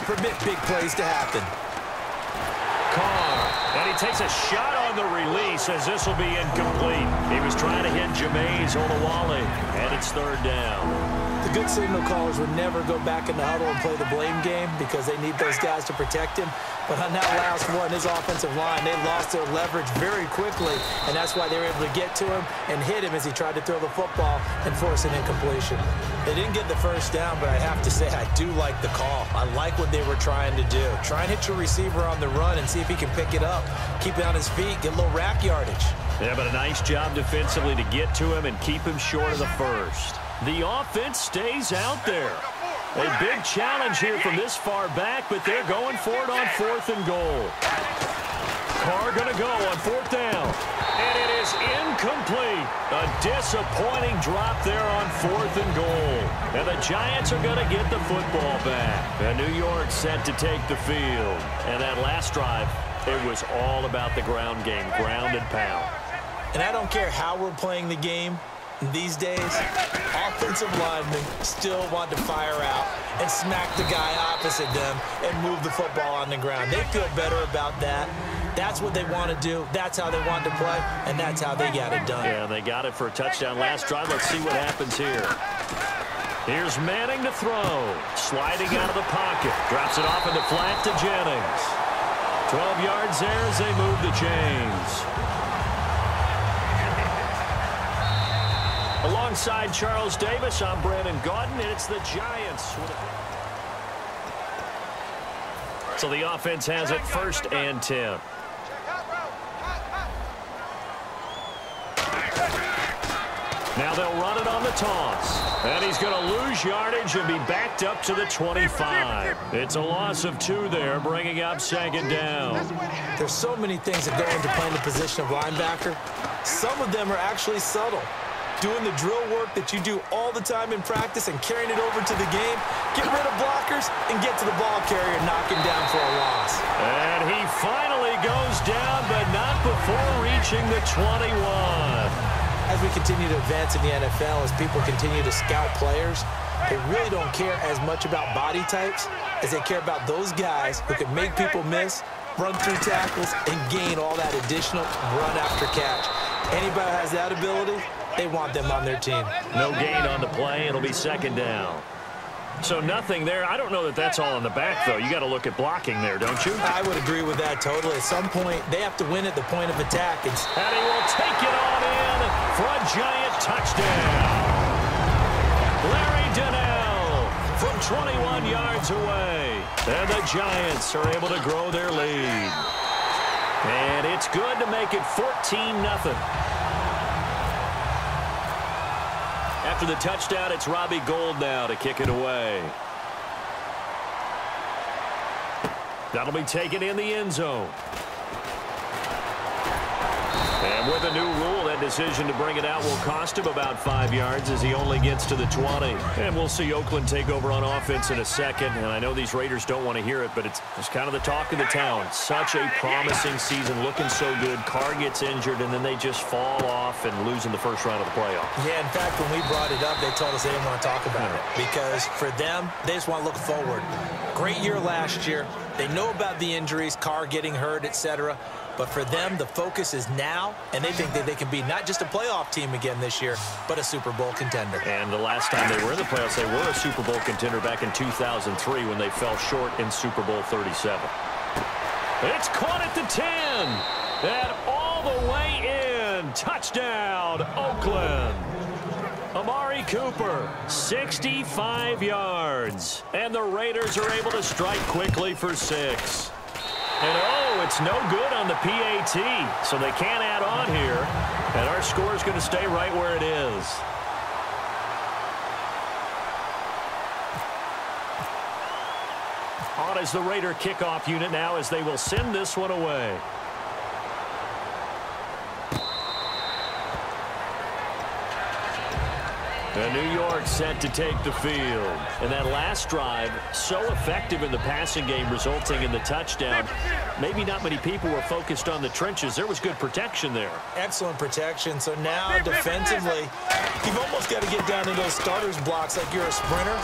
don't permit big plays to happen. Carr, and he takes a shot on the release as this will be incomplete. He was trying to hit Jameis Olawale, and it's third down. The good signal callers would never go back in the huddle and play the blame game because they need those guys to protect him. But on that last one, his offensive line, they lost their leverage very quickly, and that's why they were able to get to him and hit him as he tried to throw the football and force an incompletion. They didn't get the first down, but I have to say I do like the call. I like what they were trying to do. Try and hit your receiver on the run and see if he can pick it up, keep it on his feet, get a little rack yardage. Yeah, but a nice job defensively to get to him and keep him short of the first. The offense stays out there. A big challenge here from this far back, but they're going for it on 4th and goal. Carr going to go on 4th down. And it is incomplete. A disappointing drop there on 4th and goal. And the Giants are going to get the football back. And New York set to take the field. And that last drive, it was all about the ground game, ground and pound. And I don't care how we're playing the game. These days, offensive linemen still want to fire out and smack the guy opposite them and move the football on the ground. They feel better about that. That's what they want to do. That's how they want to play, and that's how they got it done. Yeah, they got it for a touchdown last drive. Let's see what happens here. Here's Manning to throw. Sliding out of the pocket. Drops it off in the flat to Jennings. 12 yards there as they move the chains. Alongside Charles Davis, I'm Brandon Gaudin, and it's the Giants. So the offense has it 1st and 10. Now they'll run it on the toss. And he's going to lose yardage and be backed up to the 25. It's a loss of 2 there, bringing up 2nd down. There's so many things that go into playing the position of linebacker. Some of them are actually subtle. Doing the drill work that you do all the time in practice and carrying it over to the game. Get rid of blockers and get to the ball carrier and knock him down for a loss. And he finally goes down, but not before reaching the 21. As we continue to advance in the NFL, as people continue to scout players, they really don't care as much about body types as they care about those guys who can make people miss, run through tackles, and gain all that additional run after catch. Anybody who has that ability, they want them on their team. No gain on the play. It'll be 2nd down. So nothing there. I don't know that that's all in the back, though. You got to look at blocking there, don't you? I would agree with that totally. At some point, they have to win at the point of attack. And he will take it on in for a Giant touchdown. Larry Donnell from 21 yards away. And the Giants are able to grow their lead. And it's good to make it 14-0. After the touchdown, it's Robbie Gould now to kick it away. That'll be taken in the end zone. And with a new rule, that decision to bring it out will cost him about 5 yards as he only gets to the 20. And we'll see Oakland take over on offense in a second. And I know these Raiders don't want to hear it, but it's kind of the talk of the town. Such a promising season, looking so good. Carr gets injured, and then they just fall off and lose in the first round of the playoffs. Yeah, in fact, when we brought it up, they told us they didn't want to talk about it. Because for them, they just want to look forward. Great year last year. They know about the injuries, Carr getting hurt, etc. But for them, the focus is now, and they think that they can be not just a playoff team again this year, but a Super Bowl contender. And the last time they were in the playoffs, they were a Super Bowl contender back in 2003 when they fell short in Super Bowl 37. It's caught at the 10, and all the way in. Touchdown, Oakland. Amari Cooper, 65 yards. And the Raiders are able to strike quickly for 6. And, oh, it's no good on the PAT, so they can't add on here. And our score is going to stay right where it is. On is the Raider kickoff unit now as they will send this one away. And New York set to take the field. And that last drive, so effective in the passing game, resulting in the touchdown. Maybe not many people were focused on the trenches. There was good protection there. Excellent protection. So now defensively, you've almost got to get down to those starters blocks like you're a sprinter.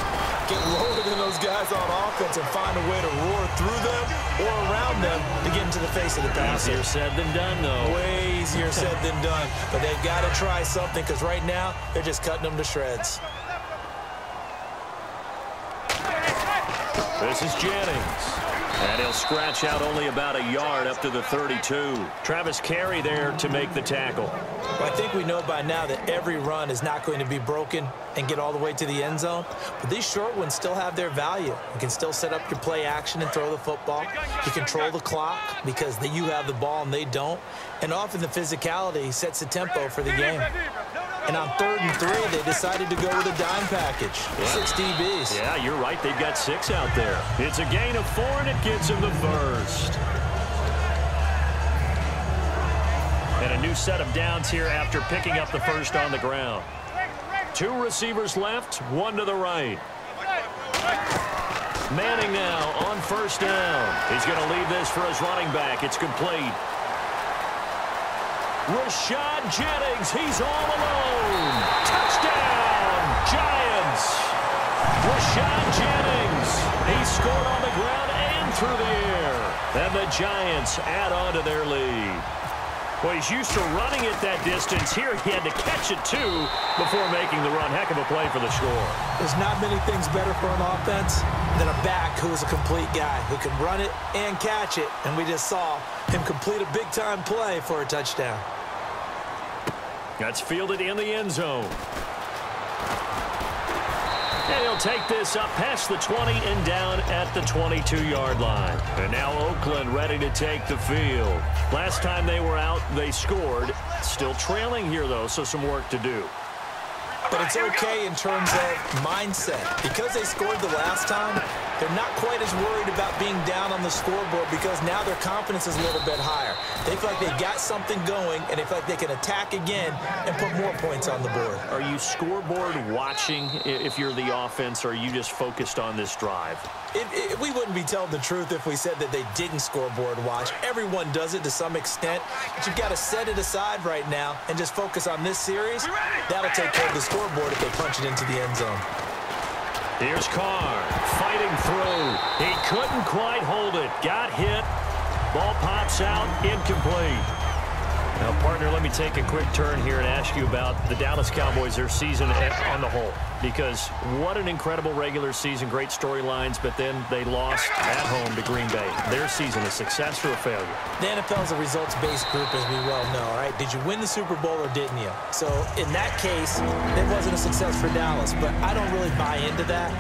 Get lower than those guys on offense and find a way to roar through them or around them to get into the face of the passer. Easier said than done, though. Way easier said than done. But they've got to try something because right now they're just cutting them to shreds. This is Jennings. And he'll scratch out only about a yard up to the 32. Travis Carey there to make the tackle. Well, I think we know by now that every run is not going to be broken and get all the way to the end zone. But these short ones still have their value. You can still set up your play action and throw the football. You control the clock because you have the ball and they don't. And often the physicality sets the tempo for the game. And on 3rd and 3, they decided to go with a dime package. 6 DBs. Yeah, you're right. They've got 6 out there. It's a gain of 4, and it gives them the first. And a new set of downs here after picking up the first on the ground. 2 receivers left, 1 to the right. Manning now on 1st down. He's going to leave this for his running back. It's complete. Rashad Jennings, he's all alone. Touchdown, Giants. Rashad Jennings, he scored on the ground and through the air. And the Giants add on to their lead. Well, he's used to running it that distance. Here he had to catch it, too, before making the run. Heck of a play for the score. There's not many things better for an offense than a back who is a complete guy who can run it and catch it. And we just saw him complete a big-time play for a touchdown. That's fielded in the end zone. And he'll take this up past the 20 and down at the 22-yard line. And now Oakland ready to take the field. Last time they were out, they scored. Still trailing here, though, so some work to do. But it's okay in terms of mindset. Because they scored the last time, they're not quite as worried about being down on the scoreboard because now their confidence is a little bit higher. They feel like they've got something going, and they feel like they can attack again and put more points on the board. Are you scoreboard watching if you're the offense, or are you just focused on this drive? We wouldn't be telling the truth if we said that they didn't scoreboard watch. Everyone does it to some extent, but you've got to set it aside right now and just focus on this series. That'll take care of the scoreboard if they punch it into the end zone. Here's Carr fighting through. He couldn't quite hold it. Got hit. Ball pops out. Incomplete. Now, partner, let me take a quick turn here and ask you about the Dallas Cowboys, their season on the whole. Because what an incredible regular season, great storylines, but then they lost at home to Green Bay. Their season, a success or a failure? The NFL is a results-based group, as we well know, all right? Did you win the Super Bowl or didn't you? So, in that case, it wasn't a success for Dallas, but I don't really buy into that.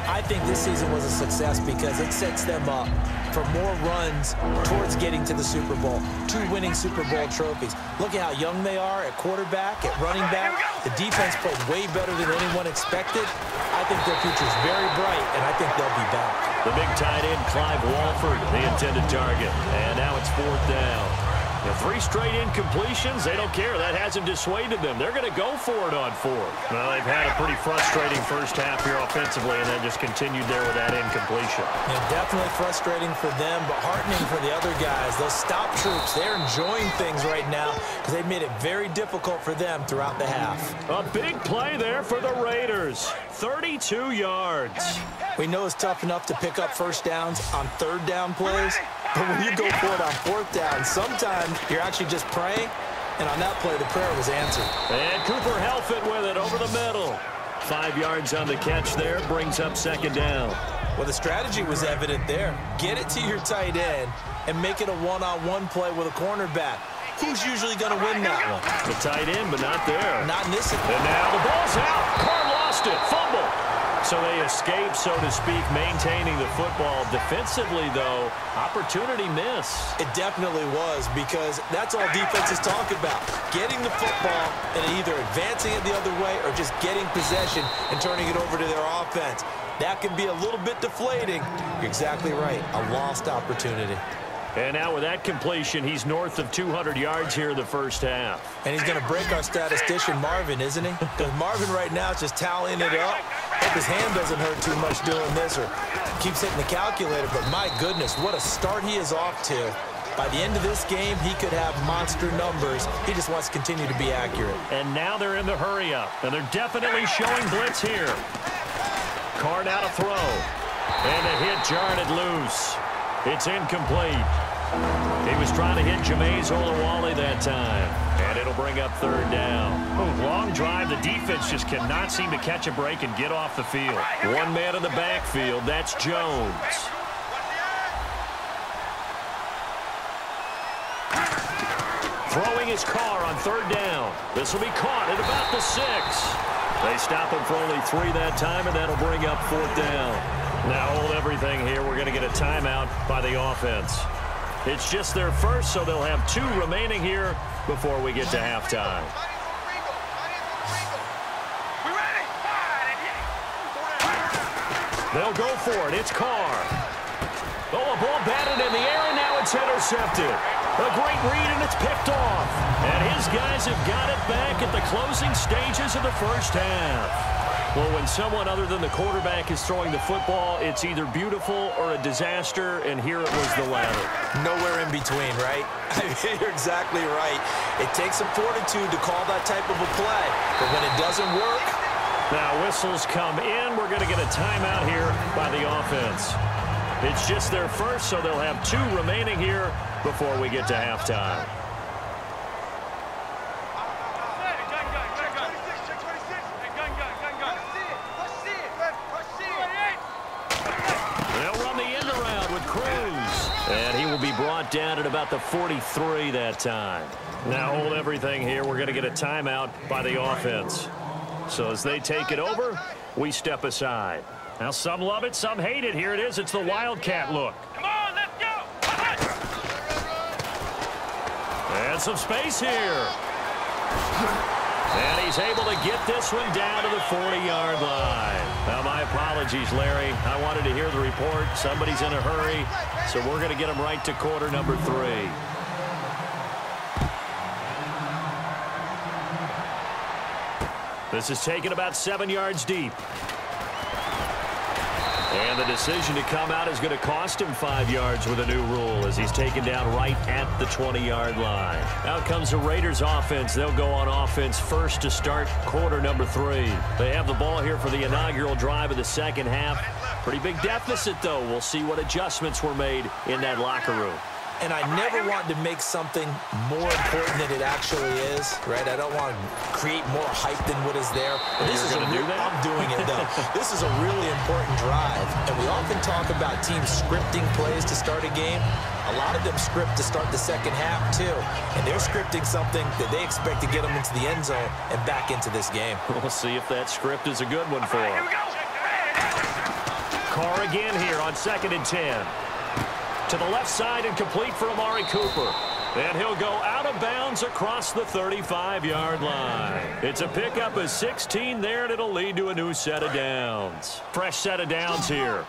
I think this season was a success because it sets them up for more runs towards getting to the Super Bowl. 2 winning Super Bowl trophies. Look at how young they are at quarterback, at running back. The defense played way better than anyone expected. I think their future is very bright, and I think they'll be back. The big tight end, Clive Walford, the intended target. And now it's 4th down. The 3 straight incompletions, they don't care. That hasn't dissuaded them. They're going to go for it on 4th. Well, they've had a pretty frustrating first half here offensively, and then just continued there with that incompletion. Yeah, definitely frustrating for them, but heartening for the other guys. Those stop troops, they're enjoying things right now because they've made it very difficult for them throughout the half. A big play there for the Raiders. 32 yards. We know it's tough enough to pick up first downs on 3rd down plays, but when you go for it on 4th down, sometimes you're actually just praying, and on that play, the prayer was answered. And Cooper Helfet with it over the middle. 5 yards on the catch there, brings up 2nd down. Well, the strategy was evident there. Get it to your tight end and make it a one-on-one play with a cornerback. Who's usually going to win that one? The tight end, but not there. Not in this. And now the ball's out. Carr lost it. Fumble. So they escape, so to speak, maintaining the football. Defensively, though, opportunity miss. It definitely was, because that's all defenses talk about. Getting the football and either advancing it the other way or just getting possession and turning it over to their offense. That can be a little bit deflating. You're exactly right. A lost opportunity. And now with that completion, he's north of 200 yards here in the first half. And he's going to break our statistician Marvin, isn't he? Because Marvin right now is just tallying it up. Hope his hand doesn't hurt too much doing this or keeps hitting the calculator. But my goodness, what a start he is off to. By the end of this game, he could have monster numbers. He just wants to continue to be accurate. And now they're in the hurry-up, and they're definitely showing blitz here. Carr now to throw. And the hit jarred it loose. It's incomplete. He was trying to hit Jameis Olawale that time. And it'll bring up third down. Oh, long drive. The defense just cannot seem to catch a break and get off the field. One man in the backfield. That's Jones. Throwing his Carr on third down. This will be caught at about the 6. They stop him for only 3 that time, and that'll bring up fourth down. Now hold everything here. We're going to get a timeout by the offense. It's just their first, so they'll have 2 remaining here before we get to halftime. They'll go for it. It's Carr. Oh, a ball batted in the air, and now it's intercepted. A great read, and it's picked off. And his guys have got it back at the closing stages of the first half. Well, when someone other than the quarterback is throwing the football, it's either beautiful or a disaster, and here it was the latter. Nowhere in between, right? You're exactly right. It takes some fortitude to call that type of a play, but when it doesn't work... Now whistles come in. We're going to get a timeout here by the offense. It's just their first, so they'll have 2 remaining here before we get to halftime. They'll run the end around with Cruz. And he will be brought down at about the 43 that time. Now hold everything here. We're going to get a timeout by the offense. So as they take it over, we step aside. Now some love it, some hate it. Here it is. It's the Wildcat look. Come on, let's go. And some space here. And he's able to get this one down to the 40-yard line. Now, my apologies, Larry. I wanted to hear the report. Somebody's in a hurry, so we're going to get him right to quarter number 3. This is taken about 7 yards deep. And the decision to come out is going to cost him 5 yards with a new rule as he's taken down right at the 20-yard line. Out comes the Raiders offense. They'll go on offense first to start quarter number 3. They have the ball here for the inaugural drive of the second half. Pretty big deficit, though. We'll see what adjustments were made in that locker room. And I never want to make something more important than it actually is, right? I don't want to create more hype than what is there. But this is I'm doing it, though. This is a really important drive. And we often talk about teams scripting plays to start a game. A lot of them script to start the second half, too. And they're scripting something that they expect to get them into the end zone and back into this game. We'll see if that script is a good one for them. Carr again here on 2nd and 10. To the left side and complete for Amari Cooper. And he'll go out of bounds across the 35-yard line. It's a pickup of 16 there, and it'll lead to a new set of downs. Fresh set of downs here.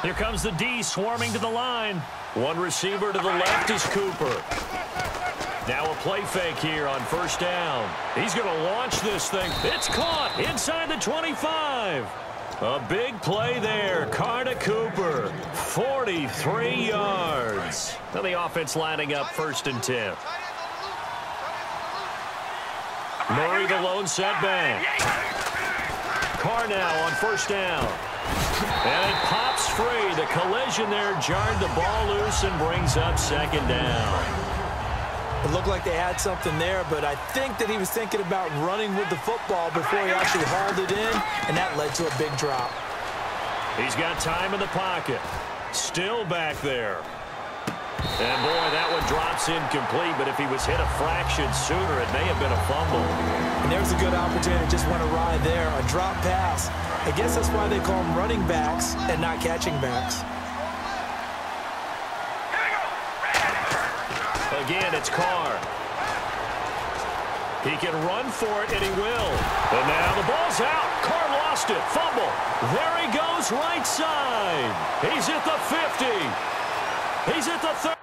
Here comes the D swarming to the line. One receiver to the left is Cooper. Now a play fake here on first down. He's going to launch this thing. It's caught inside the 25. A big play there. Carr to Cooper. 43 yards. Now the offense lining up 1st and 10. Murray the lone setback. Carr now on first down. And it pops free. The collision there jarred the ball loose and brings up 2nd down. It looked like they had something there, but I think that he was thinking about running with the football before he actually hauled it in, and that led to a big drop. He's got time in the pocket. Still back there. And, boy, that one drops incomplete, but if he was hit a fraction sooner, it may have been a fumble. And there's a good opportunity. Just went awry there. A drop pass. I guess that's why they call them running backs and not catching backs. Again, it's Carr. He can run for it, and he will. And now the ball's out. Carr lost it. Fumble. There he goes right side. He's at the 50. He's at the 30.